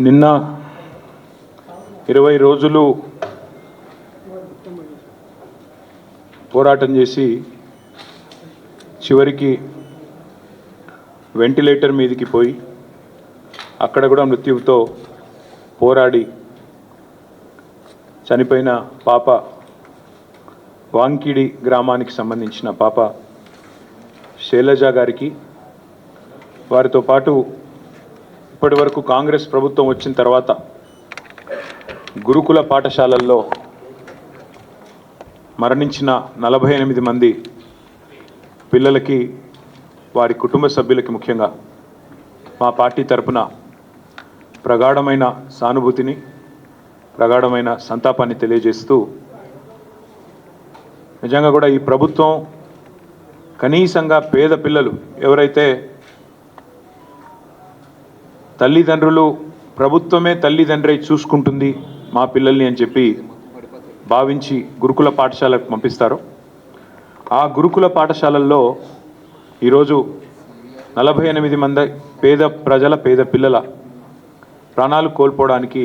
నిన్న 20 రోజులు పోరాటం చేసి చివరికి వెంటిలేటర్ మీదకి పోయి అక్కడ కూడా మృత్యువుతో పోరాడి చనిపోయిన పాప వాంకిడి గ్రామానికి సంబంధించిన పాప శైలజ గారికి, వారితో పాటు ఇప్పటి వరకు కాంగ్రెస్ ప్రభుత్వం వచ్చిన తర్వాత గురుకుల పాఠశాలల్లో మరణించిన 48 మంది పిల్లలకి, వారి కుటుంబ సభ్యులకి ముఖ్యంగా మా పార్టీ తరపున ప్రగాఢమైన సానుభూతిని, ప్రగాఢమైన సంతాపాన్ని తెలియజేస్తూ, నిజంగా కూడా ఈ ప్రభుత్వం కనీసంగా పేద పిల్లలు ఎవరైతే తల్లిదండ్రులు ప్రభుత్వమే తల్లిదండ్రి చూసుకుంటుంది మా పిల్లల్ని అని చెప్పి భావించి గురుకుల పాఠశాలకు పంపిస్తారు. ఆ గురుకుల పాఠశాలల్లో ఈరోజు 48 మంది పేద పిల్లల ప్రాణాలు కోల్పోవడానికి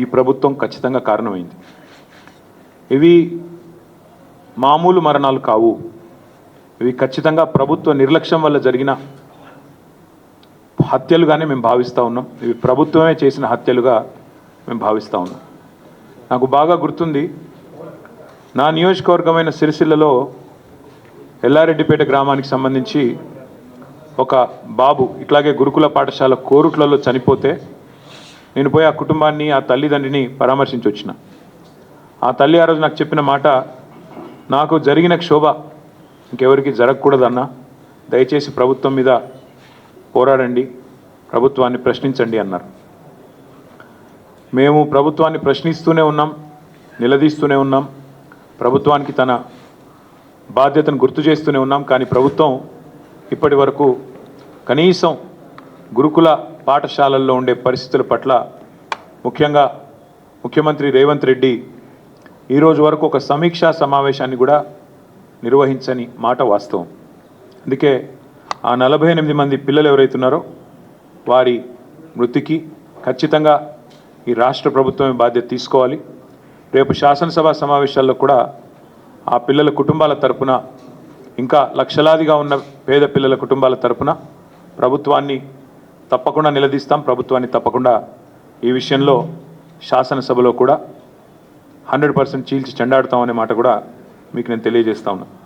ఈ ప్రభుత్వం ఖచ్చితంగా కారణమైంది. ఇవి మామూలు మరణాలు కావు. ఇవి ఖచ్చితంగా ప్రభుత్వ నిర్లక్ష్యం వల్ల జరిగిన హత్యలుగానే మేము భావిస్తూ ఉన్నాం. ఇవి ప్రభుత్వమే చేసిన హత్యలుగా మేము భావిస్తూ ఉన్నాం. నాకు బాగా గుర్తుంది, నా నియోజకవర్గమైన సిరిసిల్లలో ఎల్లారెడ్డిపేట గ్రామానికి సంబంధించి ఒక బాబు ఇట్లాగే గురుకుల పాఠశాల కోరుట్లలో చనిపోతే నేను పోయి ఆ కుటుంబాన్ని, ఆ తల్లిదండ్రిని పరామర్శించి వచ్చిన. ఆ తల్లి ఆ రోజు నాకు చెప్పిన మాట, నాకు జరిగిన క్షోభ ఇంకెవరికి జరగకూడదన్నా, దయచేసి ప్రభుత్వం మీద పోరాడండి, ప్రభుత్వాన్ని ప్రశ్నించండి అన్నారు. మేము ప్రభుత్వాన్ని ప్రశ్నిస్తూనే ఉన్నాం, నిలదీస్తూనే ఉన్నాం, ప్రభుత్వానికి తన బాధ్యతను గుర్తు చేస్తూనే ఉన్నాం. కానీ ప్రభుత్వం ఇప్పటి వరకు కనీసం గురుకుల పాఠశాలల్లో ఉండే పరిస్థితుల పట్ల, ముఖ్యంగా ముఖ్యమంత్రి రేవంత్ రెడ్డి ఈరోజు వరకు ఒక సమీక్షా సమావేశాన్ని కూడా నిర్వహించని మాట వాస్తవం. అందుకే ఆ 48 మంది పిల్లలు ఎవరైతున్నారో వారి మృతికి ఖచ్చితంగా ఈ రాష్ట్ర ప్రభుత్వమే బాధ్యత తీసుకోవాలి. రేపు శాసనసభ సమావేశాల్లో కూడా ఆ పిల్లల కుటుంబాల తరపున, ఇంకా లక్షలాదిగా ఉన్న పేద పిల్లల కుటుంబాల తరపున ప్రభుత్వాన్ని తప్పకుండా నిలదీస్తాం. ప్రభుత్వాన్ని తప్పకుండా ఈ విషయంలో శాసనసభలో కూడా 100% చీల్చి చెండాడుతామనే మాట కూడా మీకు నేను తెలియజేస్తా ఉన్నా.